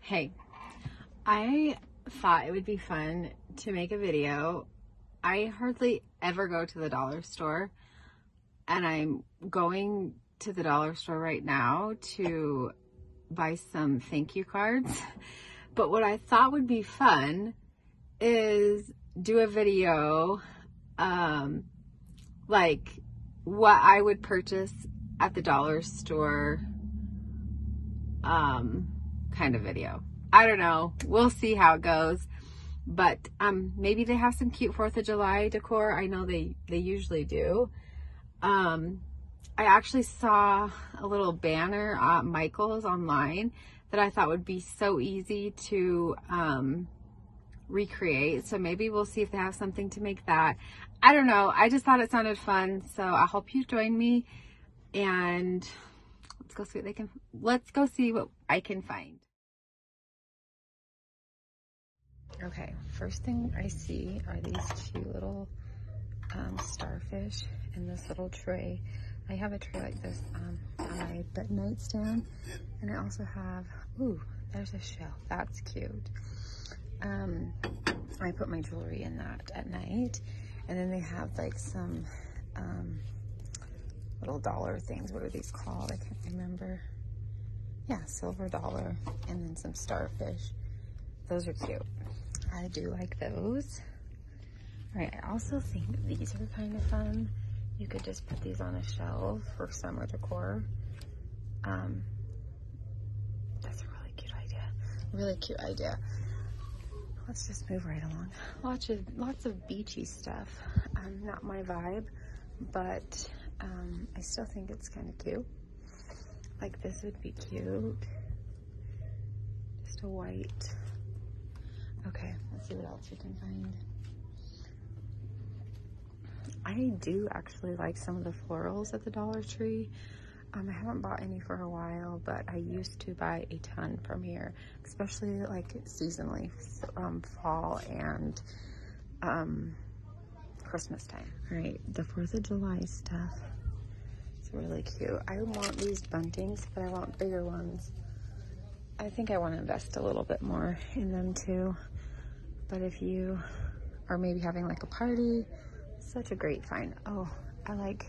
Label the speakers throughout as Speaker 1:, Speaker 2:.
Speaker 1: Hey, I thought it would be fun to make a video. I hardly ever go to the dollar store, and I'm going to the dollar store right now to buy some thank you cards. But what I thought would be fun is do a video like what I would purchase at the dollar store kind of video. I don't know. We'll see how it goes. But maybe they have some cute 4th of July decor. I know they usually do. I actually saw a little banner at Michael's online that I thought would be so easy to recreate. So maybe we'll see if they have something to make that. I don't know. I just thought it sounded fun. So I hope you join me, and let's go see what I can find. Okay, first thing I see are these two little starfish in this little tray. I have a tray like this on my bed nightstand, and I also have, ooh, there's a shell. That's cute. I put my jewelry in that at night, and then they have like some little dollar things. What are these called? I can't remember. Yeah, silver dollar, and then some starfish. Those are cute. I do like those. All right, I also think these are kind of fun. You could just put these on a shelf for summer decor. That's a really cute idea. Really cute idea. Let's just move right along. Lots of beachy stuff. Not my vibe, but I still think it's kind of cute. Like this would be cute. Just a white. Okay, let's see what else we can find. I do actually like some of the florals at the Dollar Tree. I haven't bought any for a while, but I used to buy a ton from here, especially like seasonally, fall and Christmas time. All right, the 4th of July stuff. It's really cute. I want these buntings, but I want bigger ones. I think I want to invest a little bit more in them too. But if you are maybe having like a party, such a great find. Oh, I like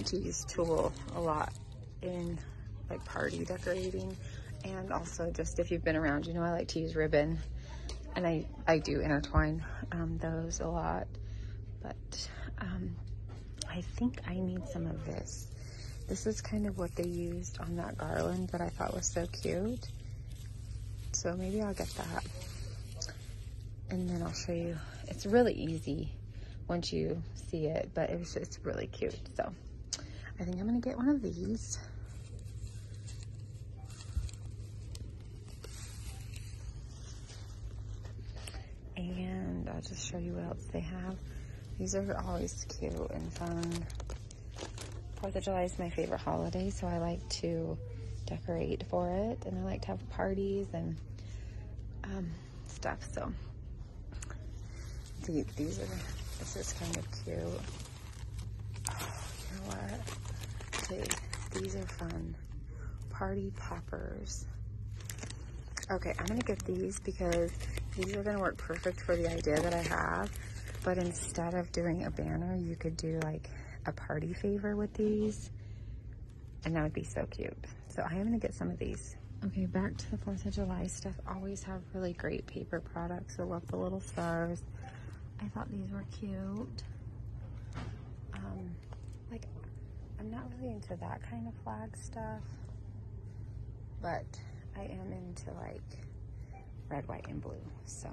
Speaker 1: to use tulle a lot in like party decorating, and also just if you've been around, you know, I like to use ribbon, and I do intertwine those a lot. But I think I need some of this. This is kind of what they used on that garland that I thought was so cute. So maybe I'll get that. And then I'll show you. It's really easy once you see it, but it's really cute. So I think I'm gonna get one of these. And I'll just show you what else they have. These are always cute and fun. 4th of July is my favorite holiday, so I like to decorate for it, and I like to have parties and stuff. So this is kind of cute. Oh, you know what? Okay, these are fun. Party poppers. Okay, I'm gonna get these because these are gonna work perfect for the idea that I have. But instead of doing a banner, you could do like a party favor with these, and that would be so cute. So I am gonna get some of these. Okay, back to the 4th of July stuff. Always have really great paper products. I love the little stars. I thought these were cute. Like, I'm not really into that kind of flag stuff, but I am into like red, white, and blue. So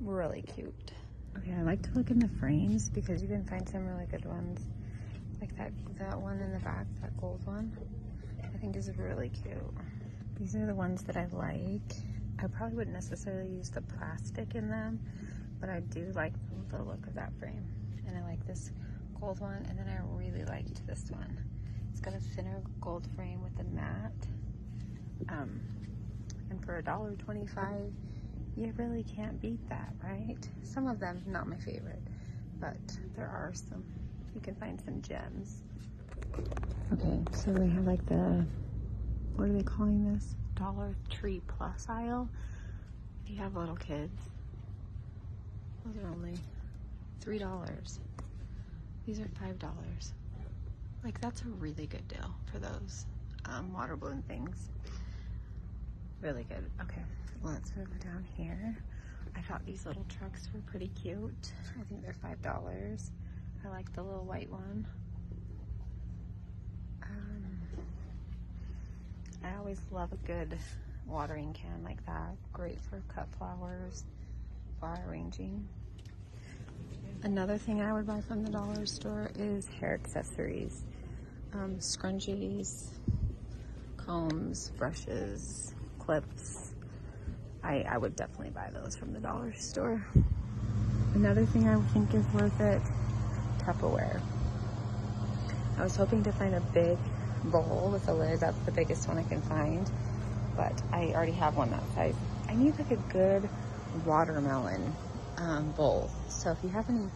Speaker 1: really cute. Okay, I like to look in the frames because you can find some really good ones. Like that one in the back, that gold one, I think is really cute. These are the ones that I like. I probably wouldn't necessarily use the plastic in them, but I do like the look of that frame. And I like this gold one, and then I really liked this one. It's got a thinner gold frame with a matte. And for $1.25, you really can't beat that, right? Some of them, not my favorite, but there are some. You can find some gems. Okay, so they have like the, what are they calling this? Dollar Tree Plus aisle. If you have little kids, those are only $3. These are $5. Like, that's a really good deal for those water balloon things. Really good. Okay, let's move down here. I thought these little trucks were pretty cute. I think they're $5. I like the little white one. I always love a good watering can like that. Great for cut flowers, flower arranging. Another thing I would buy from the dollar store is hair accessories. Scrunchies, combs, brushes, clips. I would definitely buy those from the dollar store. Another thing I think is worth it, Tupperware. I was hoping to find a big bowl with a lid. That's the biggest one I can find, but I already have one that size. I need like a good watermelon bowl. So if you have any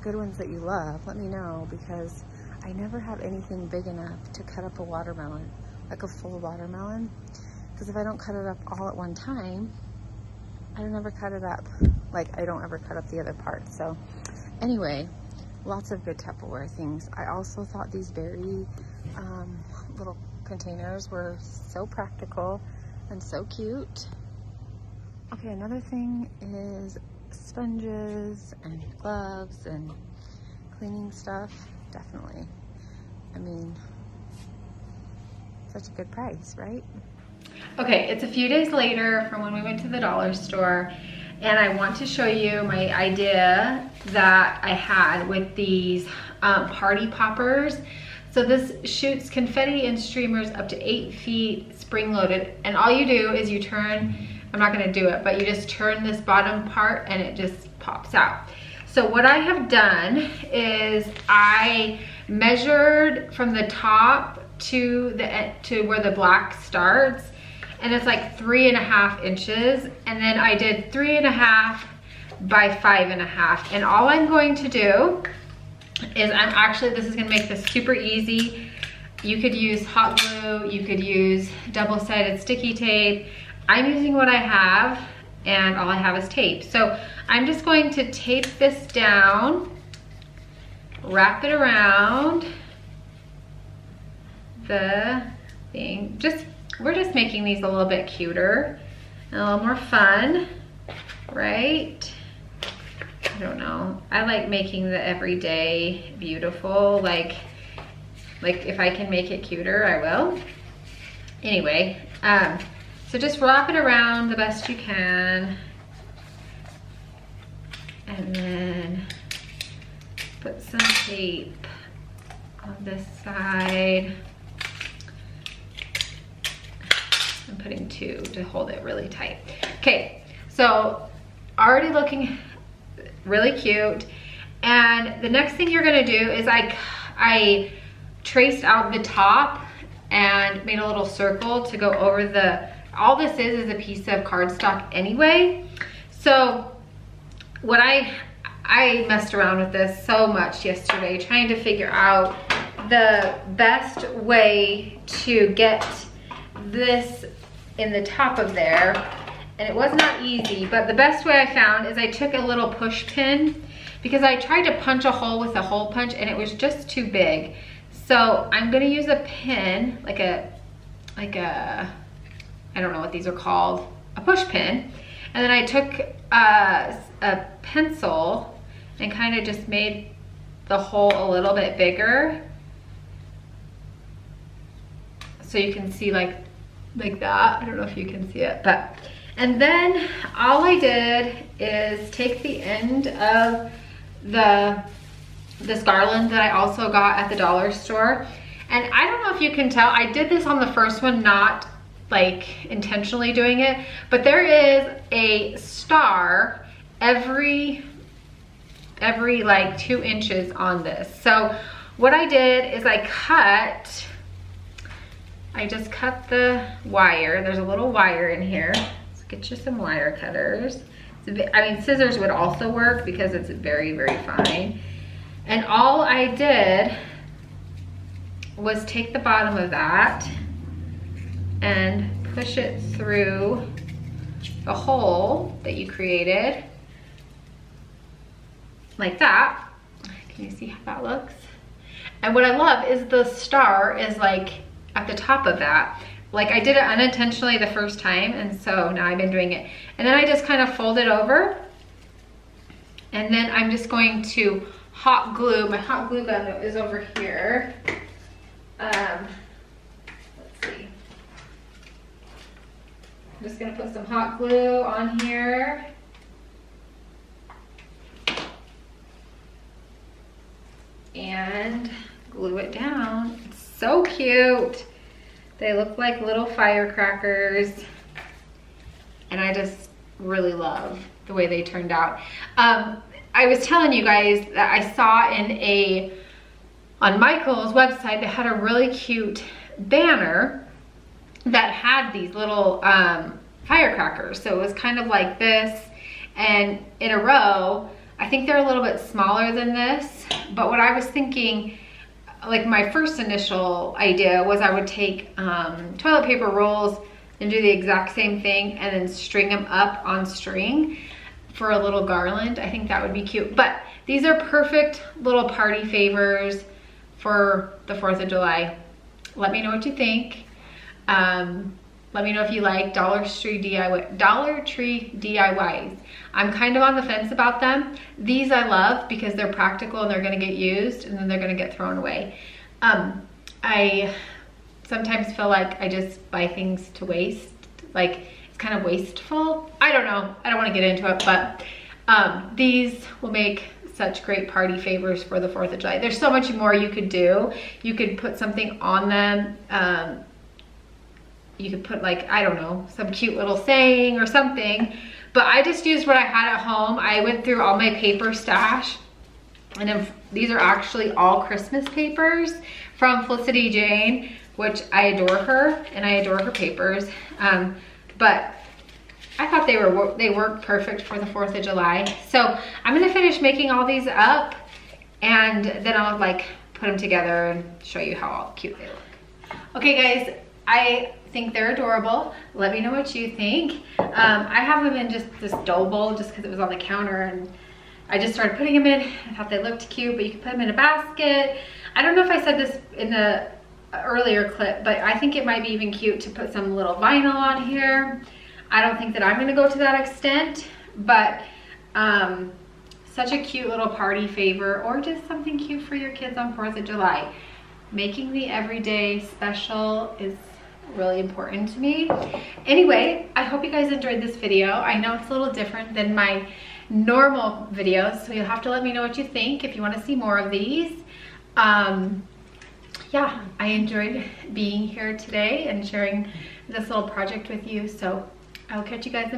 Speaker 1: good ones that you love, let me know, because I never have anything big enough to cut up a watermelon, like a full watermelon. Because if I don't cut it up all at one time, I don't ever cut it up. Like, I don't ever cut up the other part. So anyway, lots of good Tupperware things. I also thought these berry little containers were so practical and so cute. Okay, another thing is sponges and gloves and cleaning stuff. Definitely. I mean, such a good price, right?
Speaker 2: Okay, it's a few days later from when we went to the dollar store, and I want to show you my idea that I had with these party poppers. So this shoots confetti and streamers up to 8 feet, spring loaded, and all you do is you turn, I'm not gonna do it, but you just turn this bottom part and it just pops out. So what I have done is I measured from the top to where the black starts, and it's like 3.5 inches, and then I did 3.5 by 5.5, and all I'm going to do is this is gonna make this super easy. You could use hot glue, you could use double-sided sticky tape. I'm using what I have, and all I have is tape. So I'm just going to tape this down, wrap it around the thing. We're just making these a little bit cuter and a little more fun, right? I don't know. I like making the everyday beautiful. Like if I can make it cuter, I will. Anyway, so just wrap it around the best you can. And then put some tape on this side. I'm putting 2 to hold it really tight. Okay, so already looking really cute. And the next thing you're gonna do is I traced out the top and made a little circle to go over all this is a piece of cardstock anyway. So what I messed around with this so much yesterday, trying to figure out the best way to get this in the top of there, and it was not easy, but the best way I found is I took a little push pin, because I tried to punch a hole with a hole punch and it was just too big. So I'm gonna use a pin, like a I don't know what these are called, a push pin, and then I took a pencil and kind of just made the hole a little bit bigger, so you can see like that. I don't know if you can see it, but, and then all I did is take the end of this garland that I also got at the dollar store, and I don't know if you can tell, I did this on the first one, not like intentionally doing it, but there is a star every like 2 inches on this. So what I did is I just cut the wire. There's a little wire in here. Let's get you some wire cutters. I mean, scissors would also work because it's very, very fine. And all I did was take the bottom of that and push it through the hole that you created, like that. Can you see how that looks? And what I love is the star is like at the top of that. Like I did it unintentionally the first time, and so now I've been doing it. And then I just kind of fold it over, and then I'm just going to hot glue. My hot glue gun is over here. Let's see. I'm just gonna put some hot glue on here. And glue it down. It's so cute. They look like little firecrackers. And I just really love the way they turned out. I was telling you guys that I saw on Michael's website, they had a really cute banner that had these little firecrackers. So it was kind of like this, and in a row. I think they're a little bit smaller than this, but what I was thinking, like my first initial idea was I would take toilet paper rolls and do the exact same thing and then string them up on string for a little garland. I think that would be cute. But these are perfect little party favors for the 4th of July. Let me know what you think. Let me know if you like Dollar Tree DIYs. I'm kind of on the fence about them. These I love because they're practical and they're gonna get used and then they're gonna get thrown away. I sometimes feel like I just buy things to waste. Like it's kind of wasteful. I don't know, I don't wanna get into it, but these will make such great party favors for the 4th of July. There's so much more you could do. You could put something on them. You could put like, I don't know, some cute little saying or something. But I just used what I had at home. I went through all my paper stash. And these are actually all Christmas papers from Felicity Jane, which I adore her and I adore her papers. But I thought they worked perfect for the 4th of July. So I'm gonna finish making all these up and then I'll like put them together and show you how all cute they look. Okay guys, I think they're adorable. Let me know what you think. I have them in just this dough bowl just because it was on the counter and I just started putting them in. I thought they looked cute, but you can put them in a basket. I don't know if I said this in the earlier clip, but I think it might be even cute to put some little vinyl on here. I don't think that I'm gonna go to that extent, but such a cute little party favor or just something cute for your kids on 4th of July. Making the everyday special is really important to me. Anyway, I hope you guys enjoyed this video. I know it's a little different than my normal videos, so you'll have to let me know what you think if you want to see more of these. Yeah, I enjoyed being here today and sharing this little project with you, so I'll catch you guys in